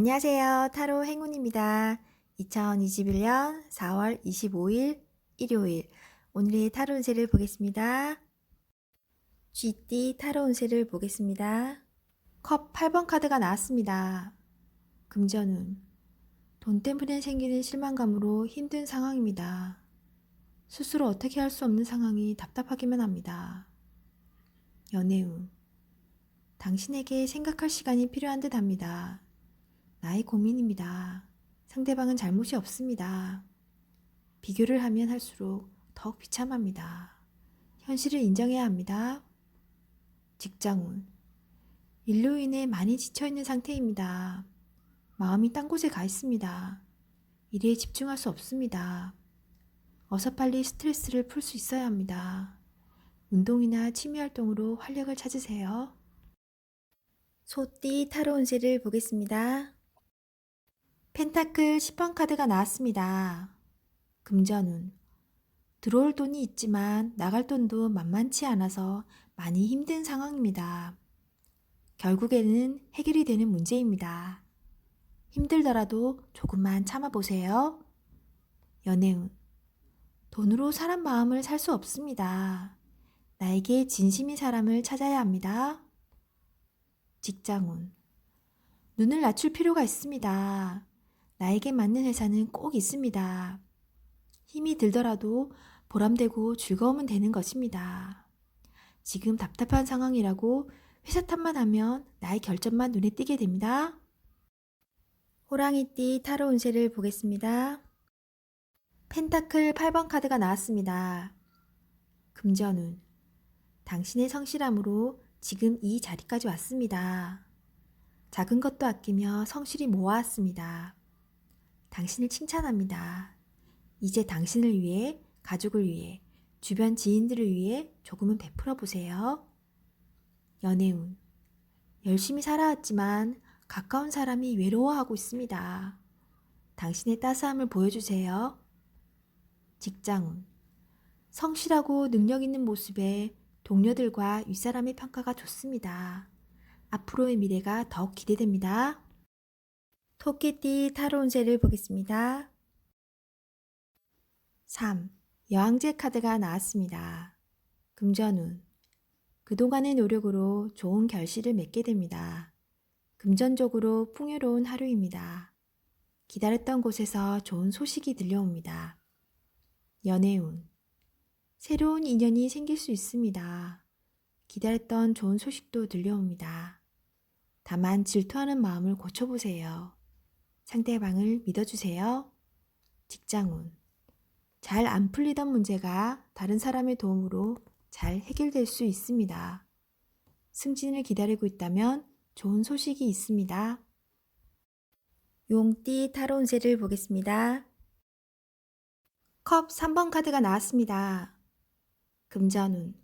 안녕하세요. 타로 행운입니다. 2021년 4월 25일 일요일 오늘의 타로 운세를 보겠습니다. GT 타로 운세를 보겠습니다. 컵 8번 카드가 나왔습니다. 금전운 돈 때문에 생기는 실망감으로 힘든 상황입니다. 스스로 어떻게 할 수 없는 상황이 답답하기만 합니다. 연애운 당신에게 생각할 시간이 필요한 듯 합니다. 나의 고민입니다. 상대방은 잘못이 없습니다. 비교를 하면 할수록 더욱 비참합니다. 현실을 인정해야 합니다. 직장운 일로 인해 많이 지쳐있는 상태입니다. 마음이 딴 곳에 가 있습니다. 일에 집중할 수 없습니다. 어서 빨리 스트레스를 풀 수 있어야 합니다. 운동이나 취미활동으로 활력을 찾으세요. 소띠 타로 운세를 보겠습니다. 펜타클 10번 카드가 나왔습니다. 금전운 들어올 돈이 있지만 나갈 돈도 만만치 않아서 많이 힘든 상황입니다. 결국에는 해결이 되는 문제입니다. 힘들더라도 조금만 참아보세요. 연애운 돈으로 사람 마음을 살 수 없습니다. 나에게 진심인 사람을 찾아야 합니다. 직장운 눈을 낮출 필요가 있습니다. 나에게 맞는 회사는 꼭 있습니다. 힘이 들더라도 보람되고 즐거우면 되는 것입니다. 지금 답답한 상황이라고 회사 탓만 하면 나의 결점만 눈에 띄게 됩니다. 호랑이띠 타로 운세를 보겠습니다. 펜타클 8번 카드가 나왔습니다. 금전운 당신의 성실함으로 지금 이 자리까지 왔습니다. 작은 것도 아끼며 성실히 모아왔습니다. 당신을 칭찬합니다. 이제 당신을 위해, 가족을 위해, 주변 지인들을 위해 조금은 베풀어 보세요. 연애운 열심히 살아왔지만 가까운 사람이 외로워하고 있습니다. 당신의 따스함을 보여주세요. 직장운 성실하고 능력 있는 모습에 동료들과 윗사람의 평가가 좋습니다. 앞으로의 미래가 더욱 기대됩니다. 토끼띠 타로 운세를 보겠습니다. 3. 여왕제 카드가 나왔습니다. 금전운 그동안의 노력으로 좋은 결실을 맺게 됩니다. 금전적으로 풍요로운 하루입니다. 기다렸던 곳에서 좋은 소식이 들려옵니다. 연애운 새로운 인연이 생길 수 있습니다. 기다렸던 좋은 소식도 들려옵니다. 다만 질투하는 마음을 고쳐보세요. 상대방을 믿어주세요. 직장운 잘 안 풀리던 문제가 다른 사람의 도움으로 잘 해결될 수 있습니다. 승진을 기다리고 있다면 좋은 소식이 있습니다. 용띠 타로 운세를 보겠습니다. 컵 3번 카드가 나왔습니다. 금전운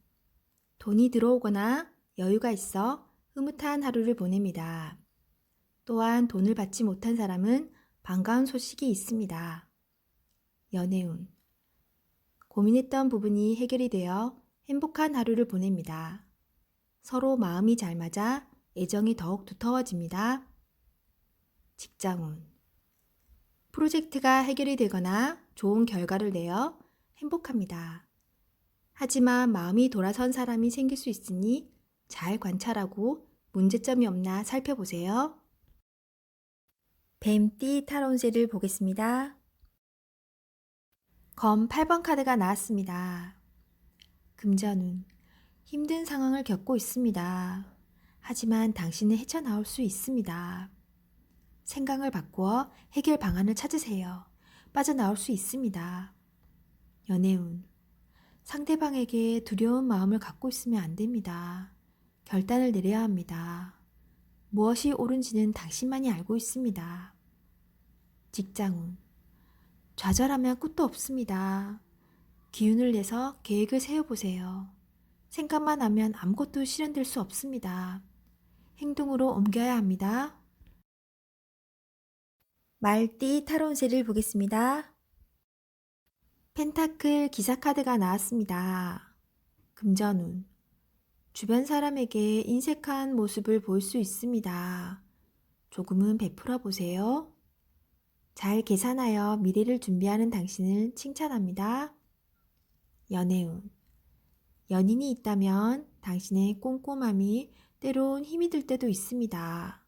돈이 들어오거나 여유가 있어 흐뭇한 하루를 보냅니다. 또한 돈을 받지 못한 사람은 반가운 소식이 있습니다. 연애운 고민했던 부분이 해결이 되어 행복한 하루를 보냅니다. 서로 마음이 잘 맞아 애정이 더욱 두터워집니다. 직장운 프로젝트가 해결이 되거나 좋은 결과를 내어 행복합니다. 하지만 마음이 돌아선 사람이 생길 수 있으니 잘 관찰하고 문제점이 없나 살펴보세요. 뱀띠 타로 운세를 보겠습니다. 검 8번 카드가 나왔습니다. 금전운 힘든 상황을 겪고 있습니다. 하지만 당신은 헤쳐나올 수 있습니다. 생각을 바꾸어 해결 방안을 찾으세요. 빠져나올 수 있습니다. 연애운 상대방에게 두려운 마음을 갖고 있으면 안 됩니다. 결단을 내려야 합니다. 무엇이 옳은지는 당신만이 알고 있습니다. 직장운 좌절하면 끝도 없습니다. 기운을 내서 계획을 세워보세요. 생각만 하면 아무것도 실현될 수 없습니다. 행동으로 옮겨야 합니다. 말띠 타로 운세를 보겠습니다. 펜타클 기사 카드가 나왔습니다. 금전운 주변 사람에게 인색한 모습을 보일 수 있습니다. 조금은 베풀어 보세요. 잘 계산하여 미래를 준비하는 당신을 칭찬합니다. 연애운. 연인이 있다면 당신의 꼼꼼함이 때론 힘이 들 때도 있습니다.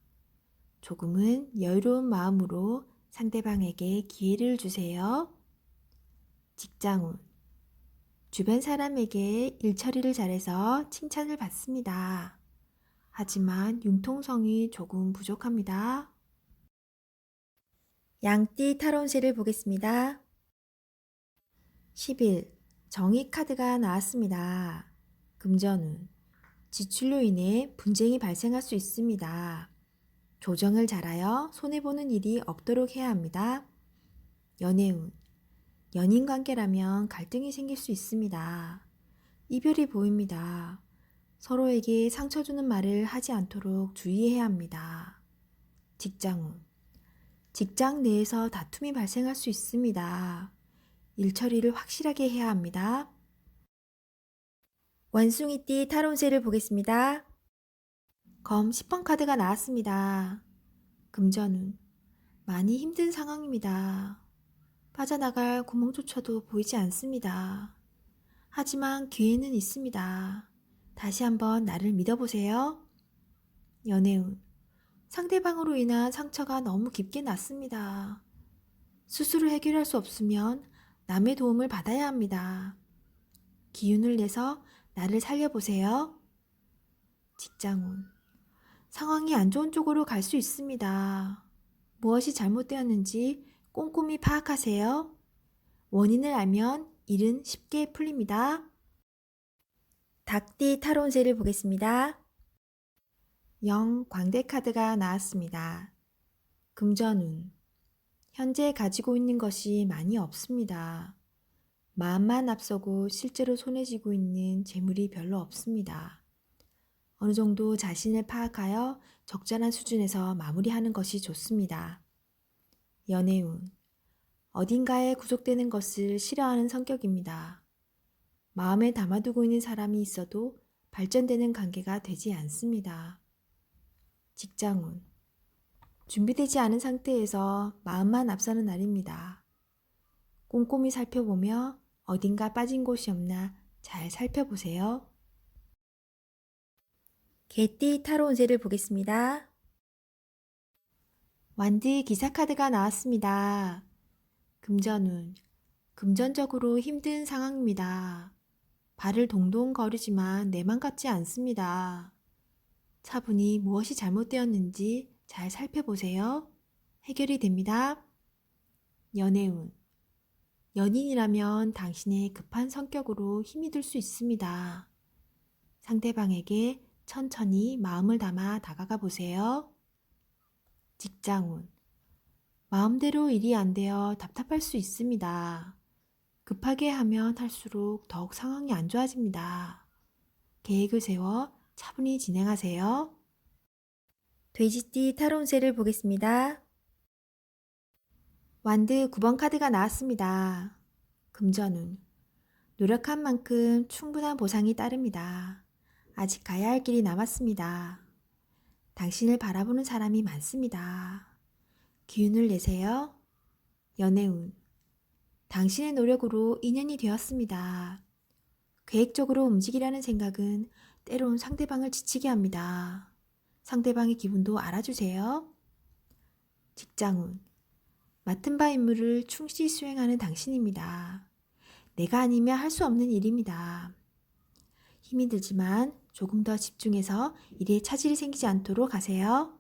조금은 여유로운 마음으로 상대방에게 기회를 주세요. 직장운. 주변 사람에게 일 처리를 잘해서 칭찬을 받습니다. 하지만 융통성이 조금 부족합니다. 양띠 타로운세를 보겠습니다. 10일 정의 카드가 나왔습니다. 금전운. 지출로 인해 분쟁이 발생할 수 있습니다. 조정을 잘하여 손해보는 일이 없도록 해야 합니다. 연애운. 연인 관계라면 갈등이 생길 수 있습니다. 이별이 보입니다. 서로에게 상처 주는 말을 하지 않도록 주의해야 합니다. 직장운. 직장 내에서 다툼이 발생할 수 있습니다. 일 처리를 확실하게 해야 합니다. 원숭이띠 타로운세를 보겠습니다. 검 10번 카드가 나왔습니다. 금전운. 많이 힘든 상황입니다. 빠져나갈 구멍조차도 보이지 않습니다. 하지만 기회는 있습니다. 다시 한번 나를 믿어보세요. 연애운. 상대방으로 인한 상처가 너무 깊게 났습니다. 스스로 해결할 수 없으면 남의 도움을 받아야 합니다. 기운을 내서 나를 살려보세요. 직장운. 상황이 안 좋은 쪽으로 갈 수 있습니다. 무엇이 잘못되었는지 꼼꼼히 파악하세요. 원인을 알면 일은 쉽게 풀립니다. 닭띠 타로운세를 보겠습니다. 영 광대 카드가 나왔습니다. 금전운. 현재 가지고 있는 것이 많이 없습니다. 마음만 앞서고 실제로 손에 쥐고 있는 재물이 별로 없습니다. 어느 정도 자신을 파악하여 적절한 수준에서 마무리하는 것이 좋습니다. 연애운. 어딘가에 구속되는 것을 싫어하는 성격입니다. 마음에 담아두고 있는 사람이 있어도 발전되는 관계가 되지 않습니다. 직장운. 준비되지 않은 상태에서 마음만 앞서는 날입니다. 꼼꼼히 살펴보며 어딘가 빠진 곳이 없나 잘 살펴보세요. 개띠 타로운세를 보겠습니다. 완드 기사 카드가 나왔습니다. 금전운. 금전적으로 힘든 상황입니다. 발을 동동 거리지만 내 맘 같지 않습니다. 차분히 무엇이 잘못되었는지 잘 살펴보세요. 해결이 됩니다. 연애운. 연인이라면 당신의 급한 성격으로 힘이 들 수 있습니다. 상대방에게 천천히 마음을 담아 다가가 보세요. 직장운. 마음대로 일이 안 되어 답답할 수 있습니다. 급하게 하면 할수록 더욱 상황이 안 좋아집니다. 계획을 세워 차분히 진행하세요. 돼지띠 타로운세를 보겠습니다. 완드 9번 카드가 나왔습니다. 금전운. 노력한 만큼 충분한 보상이 따릅니다. 아직 가야 할 길이 남았습니다. 당신을 바라보는 사람이 많습니다. 기운을 내세요. 연애운. 당신의 노력으로 인연이 되었습니다. 계획적으로 움직이라는 생각은 때론 상대방을 지치게 합니다. 상대방의 기분도 알아주세요. 직장운. 맡은 바 임무를 충실히 수행하는 당신입니다. 내가 아니면 할 수 없는 일입니다. 힘이 들지만 조금 더 집중해서 일에 차질이 생기지 않도록 하세요.